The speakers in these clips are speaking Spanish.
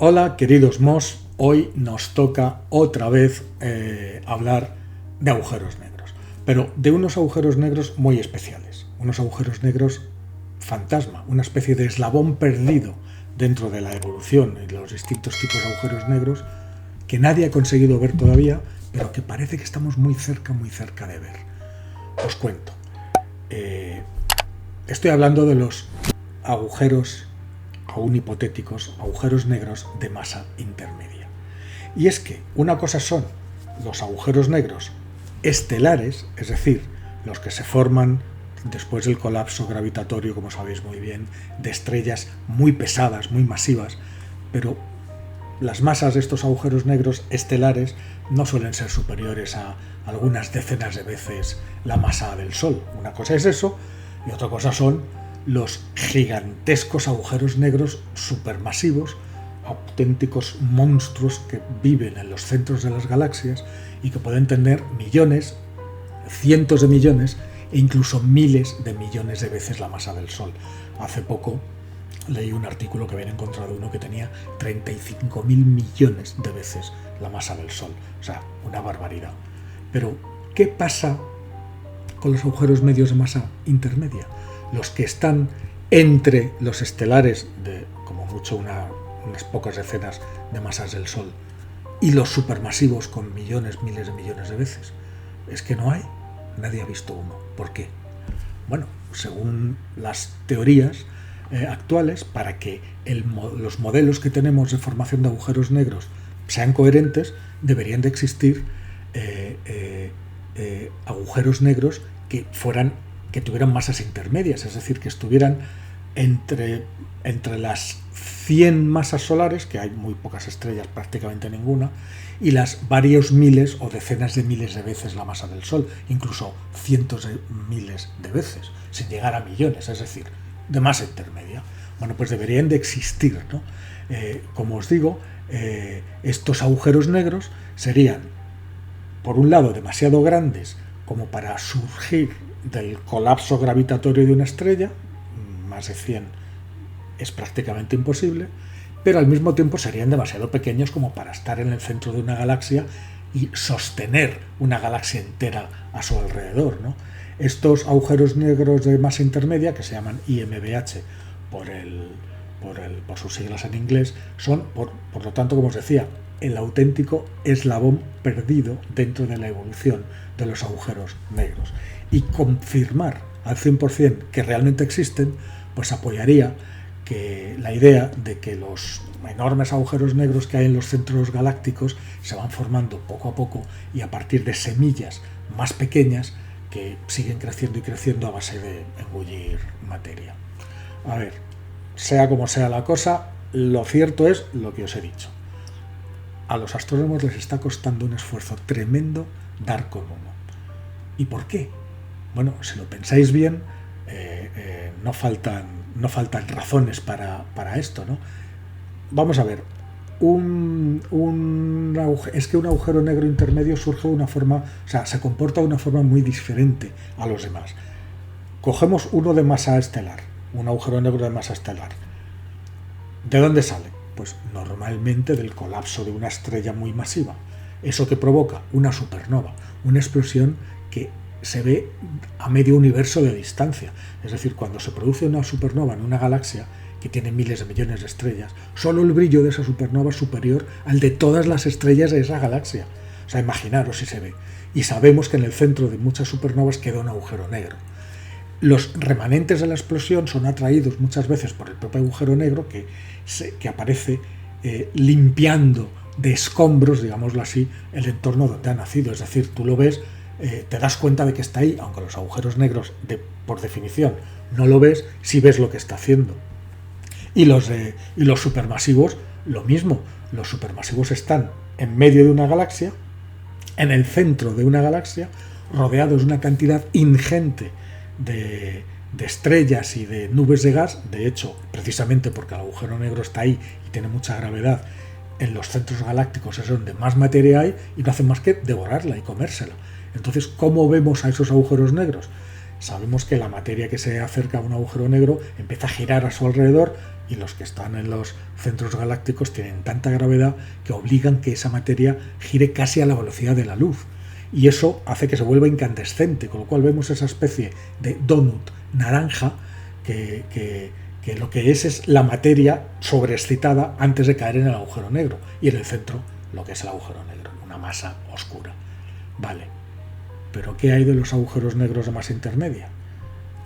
Hola queridos MOS, hoy nos toca otra vez hablar de agujeros negros, pero de unos agujeros negros muy especiales, unos agujeros negros fantasma, una especie de eslabón perdido dentro de la evolución y de los distintos tipos de agujeros negros que nadie ha conseguido ver todavía, pero que parece que estamos muy cerca de ver. Os cuento. Estoy hablando de los agujeros aún hipotéticos, agujeros negros de masa intermedia. Y es que una cosa son los agujeros negros estelares, es decir, los que se forman después del colapso gravitatorio, como sabéis muy bien, de estrellas muy pesadas, muy masivas, pero las masas de estos agujeros negros estelares no suelen ser superiores a algunas decenas de veces la masa del Sol. Una cosa es eso, y otra cosa son los gigantescos agujeros negros supermasivos, auténticos monstruos que viven en los centros de las galaxias y que pueden tener millones, cientos de millones e incluso miles de millones de veces la masa del Sol. Hace poco leí un artículo que habían encontrado uno que tenía 35.000 millones de veces la masa del Sol. O sea, una barbaridad. Pero, ¿qué pasa con los agujeros medios de masa intermedia? Los que están entre los estelares de, como mucho, unas pocas decenas de masas del Sol y los supermasivos con millones, miles de millones de veces. Es que no hay. Nadie ha visto uno. ¿Por qué? Bueno, según las teorías actuales, para que los modelos que tenemos de formación de agujeros negros sean coherentes, deberían de existir agujeros negros que tuvieran masas intermedias, es decir, que estuvieran entre las 100 masas solares, que hay muy pocas estrellas, prácticamente ninguna, y las varios miles o decenas de miles de veces la masa del Sol, incluso cientos de miles de veces, sin llegar a millones, es decir, de masa intermedia. Bueno, pues deberían de existir, ¿no? Como os digo, estos agujeros negros serían, por un lado, demasiado grandes como para surgir del colapso gravitatorio de una estrella, más de 100 es prácticamente imposible, pero al mismo tiempo serían demasiado pequeños como para estar en el centro de una galaxia y sostener una galaxia entera a su alrededor, ¿no? Estos agujeros negros de masa intermedia, que se llaman IMBH por sus siglas en inglés, son, por lo tanto, como os decía, el auténtico eslabón perdido dentro de la evolución de los agujeros negros. Y confirmar al 100% que realmente existen, pues apoyaría que la idea de que los enormes agujeros negros que hay en los centros galácticos se van formando poco a poco y a partir de semillas más pequeñas que siguen creciendo y creciendo a base de engullir materia. A ver, sea como sea la cosa, lo cierto es lo que os he dicho. A los astrónomos les está costando un esfuerzo tremendo dar con uno. ¿Y por qué? Bueno, si lo pensáis bien, no faltan razones para esto, ¿no? Vamos a ver, es que un agujero negro intermedio surge de una forma, o sea, se comporta de una forma muy diferente a los demás. Cogemos uno de masa estelar, un agujero negro de masa estelar. ¿De dónde sale? Pues normalmente del colapso de una estrella muy masiva. Eso que provoca una supernova, una explosión que se ve a medio universo de distancia. Es decir, cuando se produce una supernova en una galaxia que tiene miles de millones de estrellas, solo el brillo de esa supernova es superior al de todas las estrellas de esa galaxia. O sea, imaginaros si se ve. Y sabemos que en el centro de muchas supernovas queda un agujero negro. Los remanentes de la explosión son atraídos muchas veces por el propio agujero negro que aparece limpiando de escombros, digámoslo así, el entorno donde ha nacido. Es decir, tú lo ves, te das cuenta de que está ahí, aunque los agujeros negros, por definición, no lo ves, si ves lo que está haciendo. Y los supermasivos, lo mismo. Los supermasivos están en medio de una galaxia, en el centro de una galaxia, rodeados de una cantidad ingente de estrellas y de nubes de gas. De hecho, precisamente porque el agujero negro está ahí y tiene mucha gravedad, en los centros galácticos es donde más materia hay y no hacen más que devorarla y comérsela. Entonces, ¿cómo vemos a esos agujeros negros? sabemos que la materia que se acerca a un agujero negro empieza a girar a su alrededor, y los que están en los centros galácticos tienen tanta gravedad que obligan que esa materia gire casi a la velocidad de la luz. Y eso hace que se vuelva incandescente, con lo cual vemos esa especie de donut naranja que lo que es la materia sobreexcitada antes de caer en el agujero negro. Y en el centro, lo que es el agujero negro, una masa oscura. Vale, pero ¿qué hay de los agujeros negros de masa intermedia?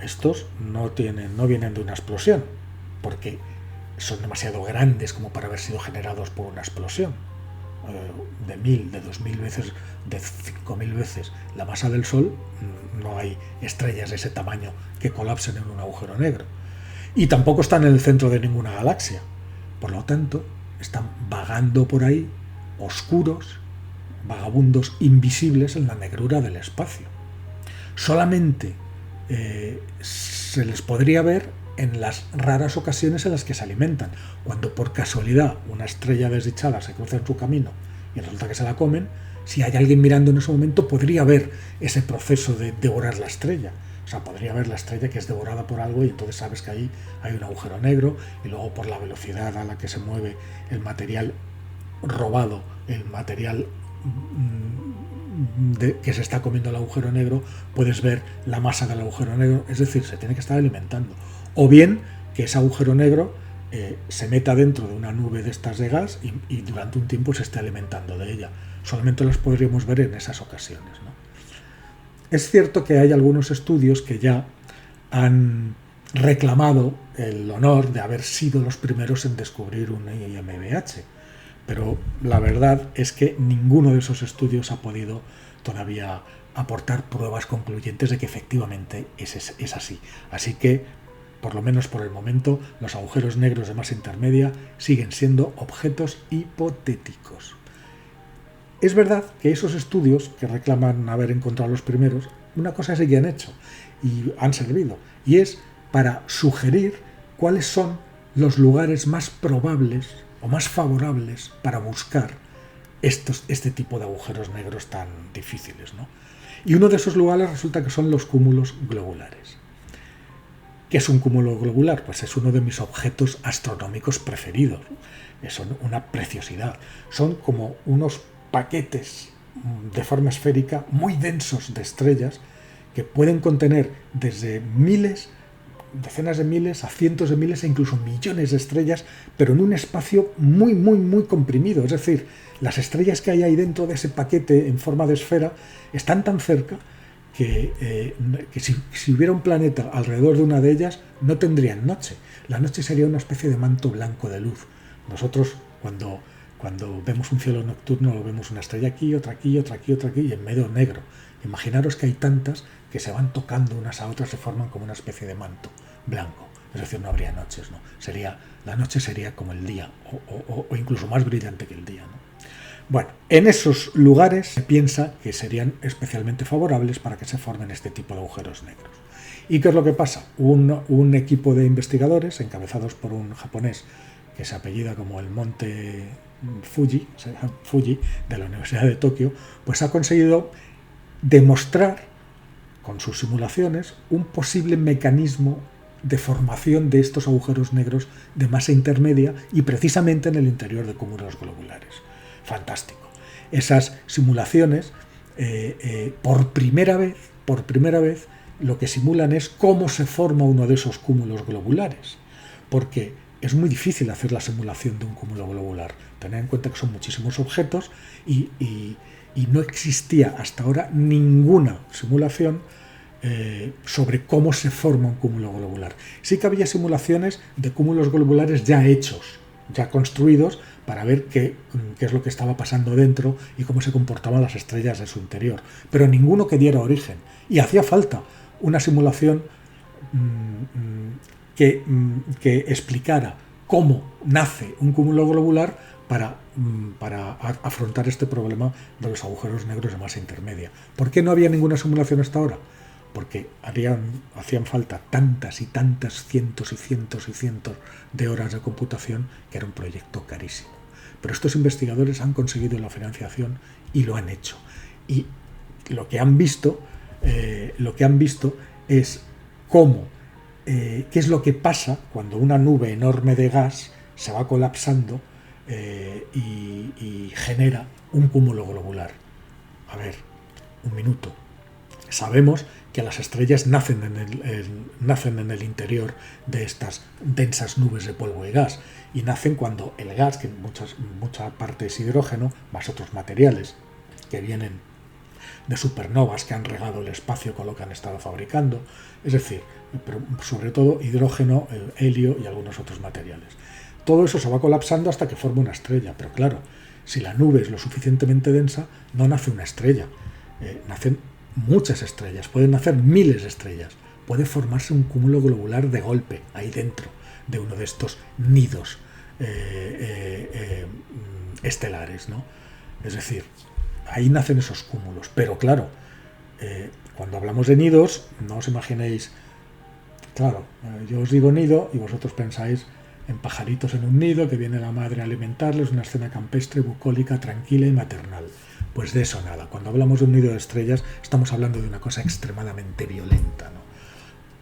Estos no vienen de una explosión, porque son demasiado grandes como para haber sido generados por una explosión. De 1000, de 2000 veces, de 5000 veces la masa del Sol, no hay estrellas de ese tamaño que colapsen en un agujero negro. Y tampoco están en el centro de ninguna galaxia. Por lo tanto, están vagando por ahí, oscuros, vagabundos invisibles en la negrura del espacio. Solamente se les podría ver en las raras ocasiones en las que se alimentan, cuando por casualidad una estrella desdichada se cruza en su camino y resulta que se la comen. Si hay alguien mirando en ese momento, podría ver ese proceso de devorar la estrella. O sea, podría ver la estrella que es devorada por algo, y entonces sabes que ahí hay un agujero negro, y luego por la velocidad a la que se mueve el material robado, el material que se está comiendo el agujero negro, puedes ver la masa del agujero negro. Es decir, se tiene que estar alimentando. O bien que ese agujero negro se meta dentro de una nube de estas de gas y durante un tiempo se esté alimentando de ella. Solamente las podríamos ver en esas ocasiones, ¿no? Es cierto que hay algunos estudios que ya han reclamado el honor de haber sido los primeros en descubrir un IMBH, pero la verdad es que ninguno de esos estudios ha podido todavía aportar pruebas concluyentes de que efectivamente es así. Así que, por lo menos por el momento, los agujeros negros de masa intermedia siguen siendo objetos hipotéticos. Es verdad que esos estudios que reclaman haber encontrado los primeros, una cosa sí que han hecho y han servido, y es para sugerir cuáles son los lugares más probables o más favorables para buscar este tipo de agujeros negros tan difíciles, ¿no? Y uno de esos lugares resulta que son los cúmulos globulares. ¿Qué es un cúmulo globular? Pues es uno de mis objetos astronómicos preferidos. Son una preciosidad. Son como unos paquetes de forma esférica muy densos de estrellas que pueden contener desde miles, decenas de miles a cientos de miles e incluso millones de estrellas, pero en un espacio muy, muy, muy comprimido. Es decir, las estrellas que hay ahí dentro de ese paquete en forma de esfera están tan cerca que si hubiera un planeta alrededor de una de ellas, no tendrían noche. La noche sería una especie de manto blanco de luz. Nosotros, cuando vemos un cielo nocturno, vemos una estrella aquí, otra aquí, otra aquí, otra aquí, y en medio negro. Imaginaros que hay tantas que se van tocando unas a otras, se forman como una especie de manto blanco. Es decir, no habría noches, ¿no? La noche sería como el día, o incluso más brillante que el día, ¿no? Bueno, en esos lugares se piensa que serían especialmente favorables para que se formen este tipo de agujeros negros. ¿Y qué es lo que pasa? Un equipo de investigadores, encabezados por un japonés que se apellida como el monte Fuji, de la Universidad de Tokio, pues ha conseguido demostrar con sus simulaciones un posible mecanismo de formación de estos agujeros negros de masa intermedia, y precisamente en el interior de cúmulos globulares. Fantástico. Esas simulaciones, por primera vez, lo que simulan es cómo se forma uno de esos cúmulos globulares, porque es muy difícil hacer la simulación de un cúmulo globular. Tened en cuenta que son muchísimos objetos y no existía hasta ahora ninguna simulación sobre cómo se forma un cúmulo globular. Sí que había simulaciones de cúmulos globulares ya hechos, ya construidos, para ver qué es lo que estaba pasando dentro y cómo se comportaban las estrellas de su interior, pero ninguno que diera origen. Y hacía falta una simulación que explicara cómo nace un cúmulo globular para afrontar este problema de los agujeros negros de masa intermedia. ¿Por qué no había ninguna simulación hasta ahora? Porque hacían falta tantas y tantas, cientos y cientos y cientos de horas de computación, que era un proyecto carísimo. Pero estos investigadores han conseguido la financiación y lo han hecho. Y lo que han visto es qué es lo que pasa cuando una nube enorme de gas se va colapsando y genera un cúmulo globular. A ver, un minuto. Sabemos que las estrellas nacen en el interior de estas densas nubes de polvo y gas, y nacen cuando el gas, que mucha parte es hidrógeno, más otros materiales que vienen de supernovas que han regado el espacio con lo que han estado fabricando, es decir, pero sobre todo hidrógeno, helio y algunos otros materiales. Todo eso se va colapsando hasta que forma una estrella, pero claro, si la nube es lo suficientemente densa, no nace una estrella, nacen muchas estrellas, pueden nacer miles de estrellas, puede formarse un cúmulo globular de golpe ahí dentro de uno de estos nidos estelares, ¿no? Es decir, ahí nacen esos cúmulos, pero claro, cuando hablamos de nidos, no os imaginéis, claro, yo os digo nido y vosotros pensáis en pajaritos en un nido que viene la madre a alimentarles, una escena campestre, bucólica, tranquila y maternal. Pues de eso nada. Cuando hablamos de un nido de estrellas, estamos hablando de una cosa extremadamente violenta, ¿no?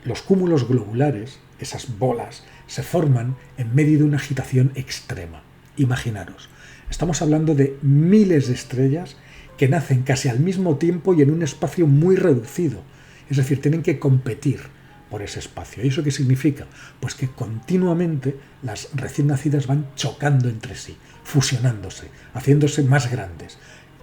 Los cúmulos globulares, esas bolas, se forman en medio de una agitación extrema. Imaginaros, estamos hablando de miles de estrellas que nacen casi al mismo tiempo y en un espacio muy reducido. Es decir, tienen que competir por ese espacio. ¿Y eso qué significa? Pues que continuamente las recién nacidas van chocando entre sí, fusionándose, haciéndose más grandes.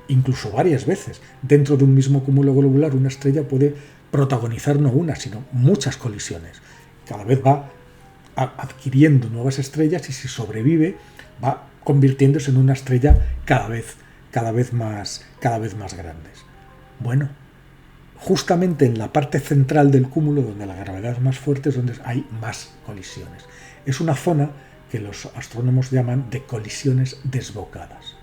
Incluso varias veces, dentro de un mismo cúmulo globular, una estrella puede protagonizar no una, sino muchas colisiones. Cada vez va adquiriendo nuevas estrellas y si sobrevive va convirtiéndose en una estrella cada vez más grandes. Bueno, justamente en la parte central del cúmulo, donde la gravedad es más fuerte, es donde hay más colisiones. Es una zona que los astrónomos llaman de colisiones desbocadas.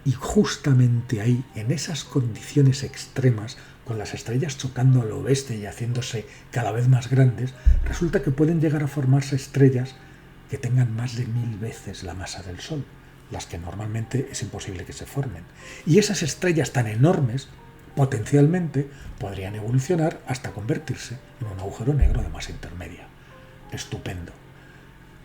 Y justamente ahí, en esas condiciones extremas, con las estrellas chocando a lo bestia y haciéndose cada vez más grandes, resulta que pueden llegar a formarse estrellas que tengan más de 1000 veces la masa del Sol, las que normalmente es imposible que se formen. Y esas estrellas tan enormes, potencialmente, podrían evolucionar hasta convertirse en un agujero negro de masa intermedia. Estupendo.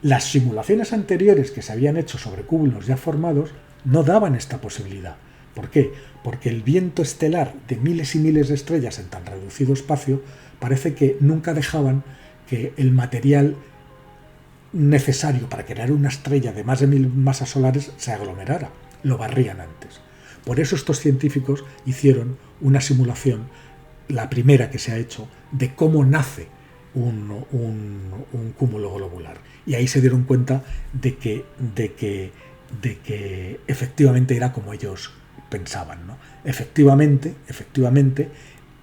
Las simulaciones anteriores que se habían hecho sobre cúmulos ya formados no daban esta posibilidad. ¿Por qué? Porque el viento estelar de miles y miles de estrellas en tan reducido espacio parece que nunca dejaban que el material necesario para crear una estrella de más de 1000 masas solares se aglomerara. Lo barrían antes. Por eso estos científicos hicieron una simulación, la primera que se ha hecho, de cómo nace un cúmulo globular. Y ahí se dieron cuenta de que efectivamente era como ellos pensaban, ¿no? Efectivamente,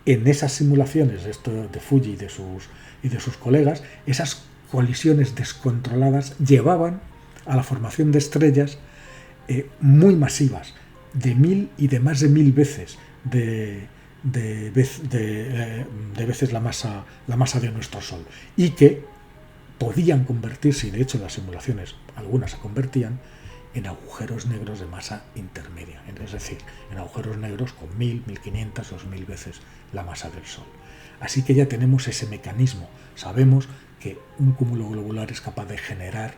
en esas simulaciones de Fuji y de sus colegas, esas colisiones descontroladas llevaban a la formación de estrellas muy masivas, de 1000 y de más de 1000 veces de veces la masa de nuestro Sol, y que podían convertirse, y de hecho las simulaciones algunas se convertían, en agujeros negros de masa intermedia, es decir, en agujeros negros con 1000, 1500, 2000 veces la masa del Sol. Así que ya tenemos ese mecanismo. Sabemos que un cúmulo globular es capaz de generar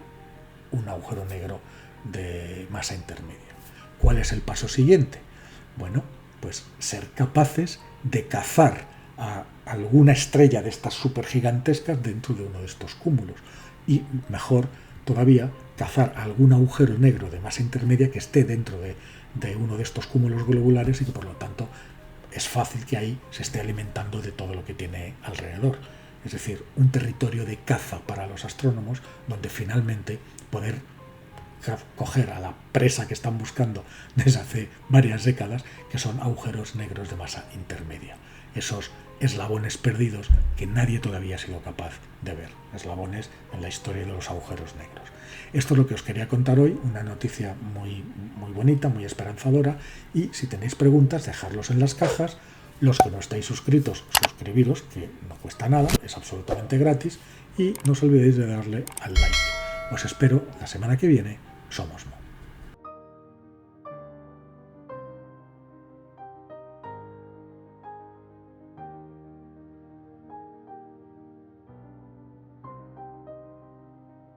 un agujero negro de masa intermedia. ¿Cuál es el paso siguiente? Bueno, pues ser capaces de cazar a alguna estrella de estas supergigantescas dentro de uno de estos cúmulos. Y mejor todavía, cazar algún agujero negro de masa intermedia que esté dentro de uno de estos cúmulos globulares y que por lo tanto es fácil que ahí se esté alimentando de todo lo que tiene alrededor. Es decir, un territorio de caza para los astrónomos donde finalmente poder coger a la presa que están buscando desde hace varias décadas, que son agujeros negros de masa intermedia. Esos eslabones perdidos que nadie todavía ha sido capaz de ver. Eslabones en la historia de los agujeros negros. Esto es lo que os quería contar hoy, una noticia muy bonita, muy esperanzadora, y si tenéis preguntas, dejadlos en las cajas. Los que no estáis suscritos, suscribiros, que no cuesta nada, es absolutamente gratis, y no os olvidéis de darle al like. Os espero la semana que viene. Somos Mo.